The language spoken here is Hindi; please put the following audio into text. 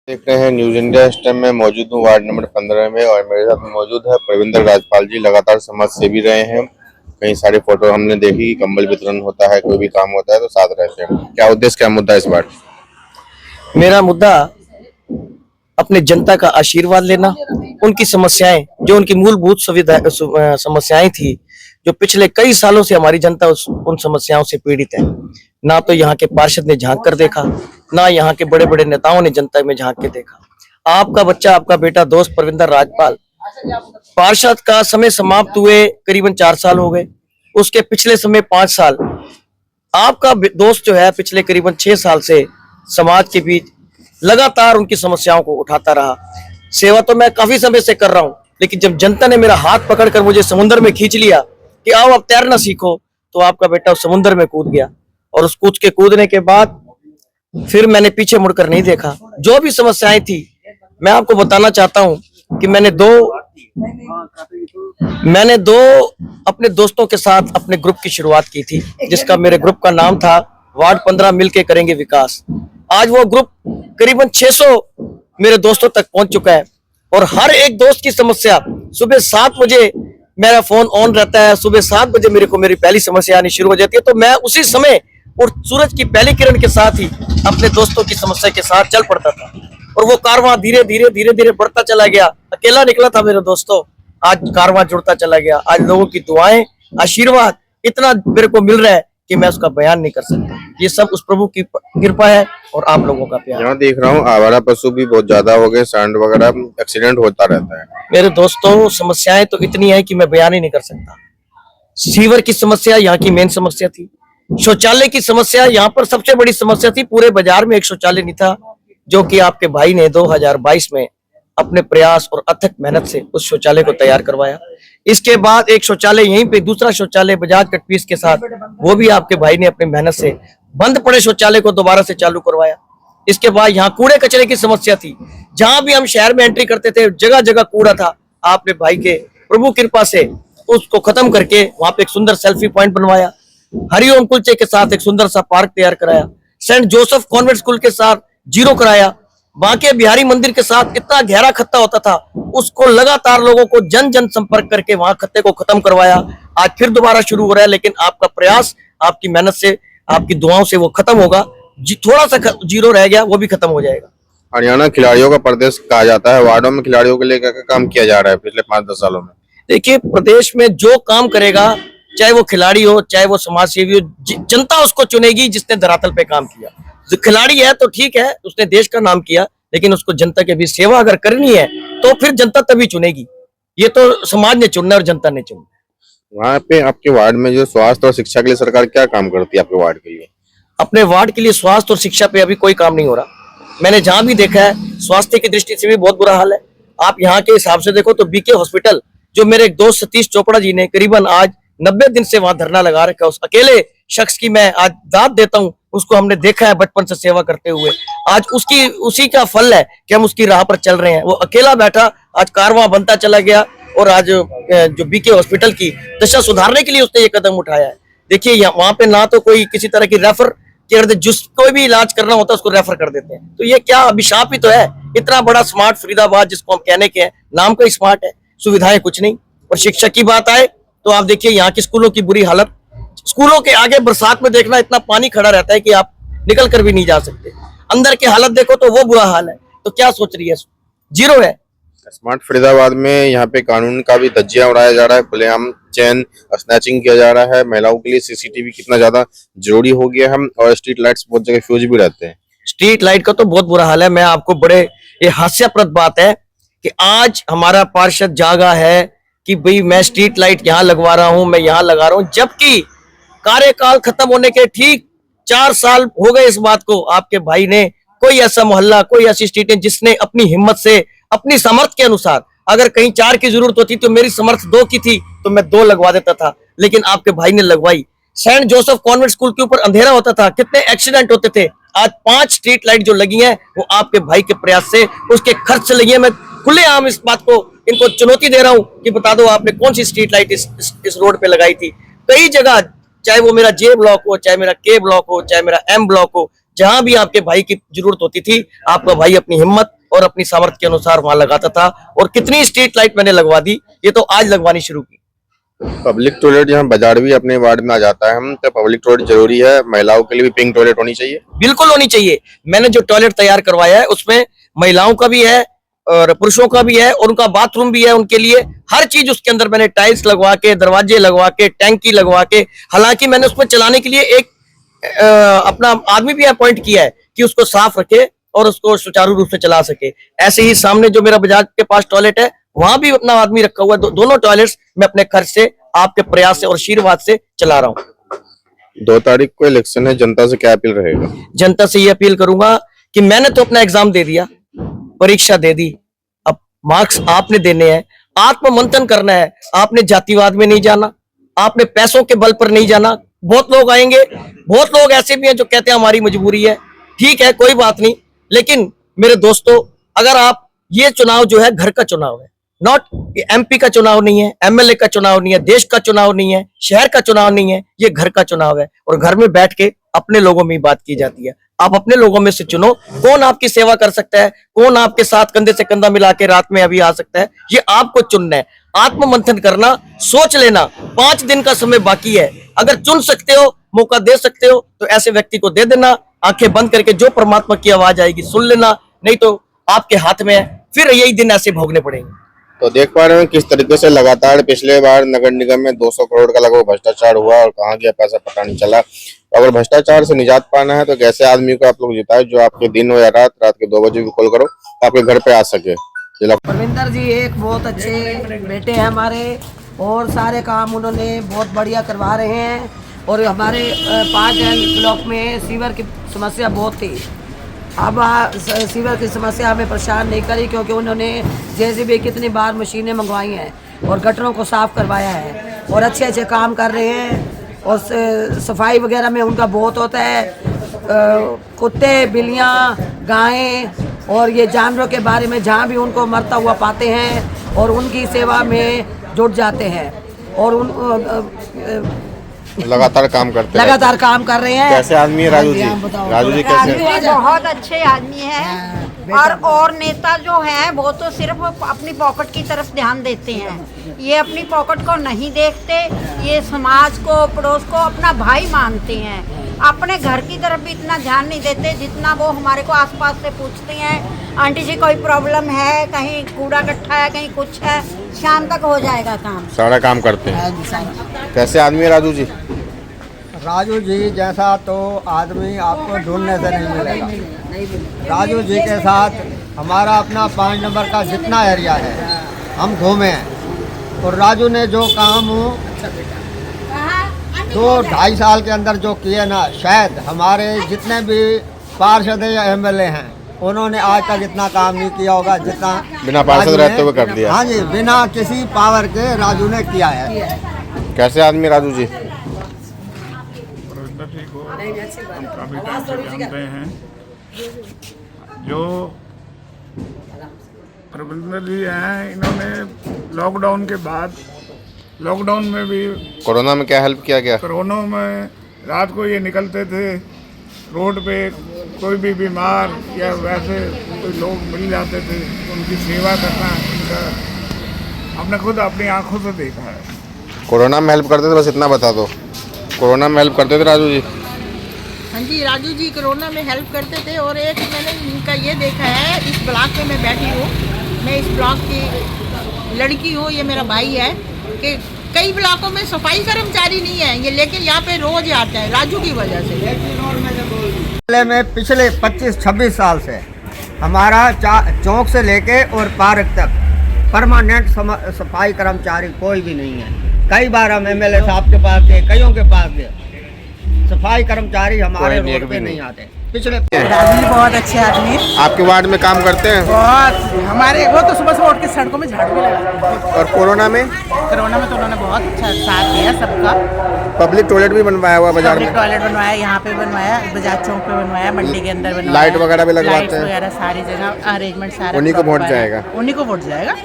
देख रहे हैं न्यूज इंडिया। इस टाइम मैं मौजूद हूँ वार्ड नंबर 15 में और मेरे साथ मौजूद है प्रविंदर राजपाल जी। लगातार समाज सेवी रहे हैं। कई सारे फोटो हमने देखी कि कंबल वितरण होता है, कोई भी काम होता है तो साथ रहते हैं। क्या उद्देश्य, क्या मुद्दा इस बार? मेरा मुद्दा अपने जनता का आशीर्वाद लेना, उनकी समस्याएं जो उनकी मूलभूत सुविधा समस्याएं थी, जो पिछले कई सालों से हमारी जनता उन समस्याओं से पीड़ित है। ना तो यहाँ के पार्षद ने झांक कर देखा, ना यहाँ के बड़े बड़े नेताओं ने जनता में झांक के देखा। आपका बच्चा, आपका बेटा, दोस्त प्रविंदर राजपाल, पार्षद का समय समाप्त हुए करीबन 4 साल हो गए। उसके पिछले समय 5 साल आपका दोस्त जो है पिछले करीबन 6 साल से समाज के बीच लगातार उनकी समस्याओं को उठाता रहा। सेवा तो मैं काफी समय से कर रहा हूं, लेकिन जब जनता ने मेरा हाथ पकड़कर मुझे समुद्र में खींच लिया कि आओ अब तैरना सीखो, तो आपका बेटा उस समुद्र में कूद गया। और उस कूदने के बाद फिर मैंने पीछे मुड़कर नहीं देखा। जो भी समस्याएं थी, मैं आपको बताना चाहता हूं कि मैंने दो अपने दोस्तों के साथ अपने ग्रुप की शुरुआत की थी, जिसका मेरे ग्रुप का नाम था वार्ड 15 मिलके करेंगे विकास। आज वो ग्रुप करीबन 600 मेरे दोस्तों तक पहुंच चुका है और हर एक दोस्त की समस्या सुबह 7 बजे मेरा फोन ऑन रहता है। सुबह 7 बजे मेरी पहली समस्या आनी शुरू हो जाती है, तो मैं उसी समय और सूरज की पहली किरण के साथ ही अपने दोस्तों की समस्या के साथ चल पड़ता था और वो कारवां धीरे धीरे बढ़ता चला गया। अकेला निकला था मेरे दोस्तों, आज कारवां जुड़ता चला गया। आज लोगों की दुआएं, आशीर्वाद इतना मेरे को मिल रहा है कि मैं उसका बयान नहीं कर सकता। ये सब उस प्रभु की कृपा है और आप लोगों का प्यार। यहाँ देख रहा हूँ आवारा पशु भी बहुत ज्यादा हो गए, सांड वगैरह, एक्सीडेंट होता रहता है। मेरे दोस्तों, समस्याएं तो इतनी है कि मैं बयान ही नहीं कर सकता। सीवर की समस्या यहाँ की मेन समस्या थी। शौचालय की समस्या यहाँ पर सबसे बड़ी समस्या थी। पूरे बाजार में एक शौचालय नहीं था, जो कि आपके भाई ने 2022 में अपने प्रयास और अथक मेहनत से उस शौचालय को तैयार करवाया। इसके बाद एक शौचालय यहीं पे, दूसरा शौचालय बजाज कटपीस के साथ, वो भी आपके भाई ने अपनी मेहनत से बंद पड़े शौचालय को दोबारा से चालू करवाया। इसके बाद यहाँ कूड़े कचरे की समस्या थी। जहां भी हम शहर में एंट्री करते थे, जगह जगह कूड़ा था। आपने भाई के प्रभु कृपा से उसको खत्म करके वहां पे एक सुंदर सेल्फी पॉइंट बनवाया। हरिओम कुलचे के साथ एक सुंदर सा पार्क तैयार कराया। सेंट जोसेफ कॉन्वेंट स्कूल के साथ जीरो कराया। बांके बिहारी मंदिर के साथ इतना गहरा खत्ता होता था, उसको लगातार लोगों को जन जन संपर्क करके वहां खत्ते को खत्म करवाया। आज फिर दोबारा शुरू हो रहा है, लेकिन आपका प्रयास, आपकी मेहनत से, आपकी दुआओं से वो खत्म होगा। थोड़ा सा जीरो रह गया, वो भी खत्म हो जाएगा। हरियाणा खिलाड़ियों का प्रदेश कहा जाता है। वार्डों में खिलाड़ियों के लिए क्या काम किया जा रहा है पिछले 5-10 सालों में? देखिए, प्रदेश में जो काम करेगा, चाहे वो खिलाड़ी हो, चाहे वो समाज सेवी हो, जनता उसको चुनेगी जिसने धरातल पे काम किया। जो खिलाड़ी है तो ठीक है, उसने देश का नाम किया, लेकिन उसको जनता के बीच सेवा अगर करनी है तो फिर जनता तभी चुनेगी। ये तो समाज ने चुनना है और जनता ने चुनना है। वहाँ पे आपके वार्ड में जो स्वास्थ्य और शिक्षा के लिए सरकार क्या काम करती है आपके वार्ड के लिए? अपने वार्ड के लिए स्वास्थ्य और शिक्षा पे अभी कोई काम नहीं हो रहा। मैंने जहां भी देखा है, स्वास्थ्य की दृष्टि से भी बहुत बुरा हाल है। आप यहाँ के हिसाब से देखो तो बीके हॉस्पिटल, जो मेरे एक दोस्त सतीश चोपड़ा जी ने करीबन आज 90 दिन से वहां धरना लगा रखा है, उस अकेले शख्स की मैं आज दाद देता हूं। उसको हमने देखा है बचपन से सेवा करते हुए। आज उसी का फल है कि हम उसकी राह पर चल रहे हैं। वो अकेला बैठा आज कारवां बनता चला गया और आज जो बीके हॉस्पिटल की दशा सुधारने के लिए उसने ये कदम उठाया है। देखिए, वहां पे ना तो कोई किसी तरह की रेफर कर दे, कोई भी इलाज करना होता है उसको रेफर कर देते हैं। तो ये क्या अभिशाप ही तो है। इतना बड़ा स्मार्ट फरीदाबाद, जिसको हम कहने के हैं, नाम का ही स्मार्ट है, सुविधाएं कुछ नहीं। और शिक्षा की बात आए तो आप देखिए यहाँ की स्कूलों की बुरी हालत। स्कूलों के आगे बरसात में देखना, इतना पानी खड़ा रहता है कि आप निकल कर भी नहीं जा सकते। अंदर की हालत देखो तो वो बुरा हाल है। तो क्या सोच रही है? जीरो है। स्मार्ट फरीदाबाद में यहाँ पे कानून का भी धज्जियां उड़ाया जा रहा है, खुलेआम चेन स्नैचिंग किया जा रहा है। महिलाओं के लिए सीसीटीवी कितना ज्यादा जरूरी हो गया है और स्ट्रीट लाइट्स बहुत जगह फ्यूज भी रहते हैं। स्ट्रीट लाइट का तो बहुत बुरा हाल है। मैं आपको ये हास्यास्पद बात है कि आज हमारा पार्षद जागा है कि भाई मैं स्ट्रीट लाइट यहाँ लगवा रहा हूँ, मैं यहाँ लगा रहा हूँ, जबकि कार्यकाल खत्म होने के ठीक 4 साल हो गए इस बात को। आपके भाई ने कोई ऐसा मोहल्ला, कोई ऐसी स्ट्रीट जिसने अपनी हिम्मत से, अपनी समर्थ के अनुसार, अगर कहीं 4 की जरूरत होती तो मेरी समर्थ 2 की थी तो मैं 2 लगवा देता था, लेकिन आपके भाई ने लगवाई। सेंट जोसेफ कॉन्वेंट स्कूल के ऊपर अंधेरा होता था, कितने एक्सीडेंट होते थे। आज 5 स्ट्रीट लाइट जो लगी हैं वो आपके भाई के प्रयास से, उसके खर्च से लगी है। मैं खुलेआम इस बात को इनको चुनौती दे रहा हूं कि बता दो आपने कौन सी स्ट्रीट लाइट इस रोड पे लगाई थी। कई जगह, चाहे वो मेरा जे ब्लॉक हो, चाहे मेरा के ब्लॉक हो, चाहे मेरा एम ब्लॉक हो, जहां भी आपके भाई की जरूरत होती थी, आपका भाई अपनी हिम्मत और अपनी सामर्थ्य के अनुसार वहां लगाता था। और कितनी स्ट्रीट लाइट मैंने लगवा दी, ये तो आज लगवानी शुरू की। पब्लिक टॉयलेट जहाँ बाजार भी अपने वार्ड में आ जाता है हम, तो पब्लिक टॉयलेट जरूरी है। महिलाओं के लिए भी पिंक टॉयलेट होनी चाहिए। बिल्कुल होनी चाहिए। मैंने जो टॉयलेट तैयार करवाया है उसमें महिलाओं का भी है और पुरुषों का भी है, और उनका बाथरूम भी है। उनके लिए हर चीज उसके अंदर मैंने टाइल्स लगवा के, दरवाजे लगवा के, टैंकी लगवा के, हालांकि मैंने उसमें चलाने के लिए एक अपना आदमी भी अपॉइंट किया है कि उसको साफ रखे और उसको सुचारू रूप से चला सके। ऐसे ही सामने जो मेरा बाजार के पास टॉयलेट है, वहां भी अपना आदमी रखा हुआ है। दोनों टॉयलेट्स मैं अपने खर्च से, आपके प्रयास से और आशीर्वाद से चला रहा हूँ। 2 तारीख को इलेक्शन है, जनता से क्या अपील रहेगा? जनता से ये अपील करूंगा कि मैंने तो अपना एग्जाम दे दिया, परीक्षा दे दी, अब मार्क्स आपने देने हैं। आत्म मंथन करना है। आपने जातिवाद में नहीं जाना, आपने पैसों के बल पर नहीं जाना। बहुत लोग आएंगे, बहुत लोग ऐसे भी हैं जो कहते हैं हमारी मजबूरी है। ठीक है, कोई बात नहीं, लेकिन मेरे दोस्तों, अगर आप, ये चुनाव जो है घर का चुनाव है, नॉट एमपी का चुनाव नहीं है, एमएलए का चुनाव नहीं है, देश का चुनाव नहीं है, शहर का चुनाव नहीं है, ये घर का चुनाव है। और घर में बैठ के अपने लोगों में ही बात की जाती है। आप अपने लोगों में से चुनो कौन आपकी सेवा कर सकता है, कौन आपके साथ कंधे से कंधा मिला के रात में अभी आ सकता है, ये आपको चुनना है। आत्म मंथन करना, सोच लेना। 5 दिन का समय बाकी है। अगर चुन सकते हो, मौका दे सकते हो, तो ऐसे व्यक्ति को दे देना। आंखें बंद करके जो परमात्मा की आवाज आएगी सुन लेना, नहीं तो आपके हाथ में है, फिर यही दिन ऐसे भोगने पड़ेंगे। तो देख पा रहे हैं किस तरीके से लगातार पिछले बार नगर निगम में 200 करोड़ का लगभग भ्रष्टाचार हुआ और कहाँ गया पैसा पता नहीं चला। अगर भ्रष्टाचार से निजात पाना है तो कैसे आदमी को आप लोग जिताए, जो आपके दिन हो या रात के 2 बजे भी कॉल करो तो आपके घर पे आ सके। परविंदर जी एक बहुत अच्छे बेटे हैं हमारे, और सारे काम उन्होंने बहुत बढ़िया करवा रहे हैं। और हमारे 5 ब्लॉक में सीवर की समस्या बहुत थी। अब सीवर की समस्या हमें परेशान नहीं करी, क्योंकि उन्होंने जेसीबी कितनी बार मशीनें मंगवाई हैं और गटरों को साफ करवाया है, और अच्छे अच्छे काम कर रहे हैं। और सफाई वगैरह में उनका बहुत होता है। कुत्ते, बिल्लियाँ, गायें और ये जानवरों के बारे में जहाँ भी उनको मरता हुआ पाते हैं और उनकी सेवा में जुट जाते हैं। और लगातार काम करते हैं। लगातार काम कर रहे हैं। कैसे आदमी है राजू जी? राजू जी कैसे? बहुत अच्छे आदमी हैं। और नेता जो है वो तो सिर्फ अपनी पॉकेट की तरफ ध्यान देते हैं। ये अपनी पॉकेट को नहीं देखते, ये समाज को, पड़ोस को अपना भाई मानते हैं। अपने घर की तरफ भी इतना ध्यान नहीं देते जितना वो हमारे को आसपास से पूछते हैं। आंटी जी कोई प्रॉब्लम है, कहीं कूड़ा इकट्ठा है, कहीं कुछ है, शाम तक हो जाएगा काम। सारा काम करते हैं। कैसे आदमी है राजू जी? राजू जी जैसा तो आदमी आपको ढूंढने से नहीं मिलेगा। राजू जी के साथ हमारा अपना 5 नंबर का जितना एरिया है हम घूमे हैं, और राजू ने जो काम 2-2.5 साल के अंदर जो किए ना, शायद हमारे जितने भी पार्षद या एमएलए हैं उन्होंने आज तक इतना काम नहीं किया होगा जितना बिना पार्षद रहते हुए कर दिया। हाँ जी, बिना किसी पावर के राजू ने किया है। कैसे आदमी राजू जी? जी को हम काफ़ी टाइम से जानते हैं। जो प्रबंधक जी हैं, इन्होंने लॉकडाउन के बाद, लॉकडाउन में भी, कोरोना में क्या हेल्प किया गया? कोरोना में रात को ये निकलते थे रोड पे, कोई भी बीमार या वैसे कोई लोग मिल जाते थे, उनकी सेवा करना उनका हमने खुद अपनी आंखों से देखा है। कोरोना में हेल्प करते थे, बस इतना बता दो। कोरोना में हेल्प करते थे राजू जी? हाँ जी, राजू जी कोरोना में हेल्प करते थे। और एक मैंने इनका ये देखा है, इस ब्लॉक में मैं बैठी हूँ, मैं इस ब्लॉक की लड़की हूँ, ये मेरा भाई है, कि कई ब्लॉकों में सफाई कर्मचारी नहीं है ये, लेकिन यहाँ पे रोज आता है राजू की वजह से। में पिछले 25-26 साल से हमारा चौक से लेके और पार्क तक परमानेंट सफाई कर्मचारी कोई भी नहीं है। कई बार हम एमएलए साहब के पास गए, कईयों के पास गए, सफाई कर्मचारी हमारे रोड पे नहीं आते। पिछले राजू जी बहुत अच्छे आदमी हैं। आपके वार्ड में काम करते हैं? बहुत, हमारे वो तो सुबह उठ के सड़कों में झाड़ू भी लगाते। और कोरोना में? कोरोना में तो उन्होंने बहुत अच्छा साथ दिया सबका। पब्लिक टॉयलेट भी बनवाया हुआ बाजार में? पब्लिक टॉयलेट बनवाया, यहाँ पे बनवाया, बाजार चौक पे बनवाया, मंडी के अंदर बनवाया, लाइट वगैरह भी लगवाते हैं? लाइट वगैरह सारी जगह अरेंजमेंट सारा। उन्हीं को वोट जाएगा? उन्हीं को वोट जाएगा।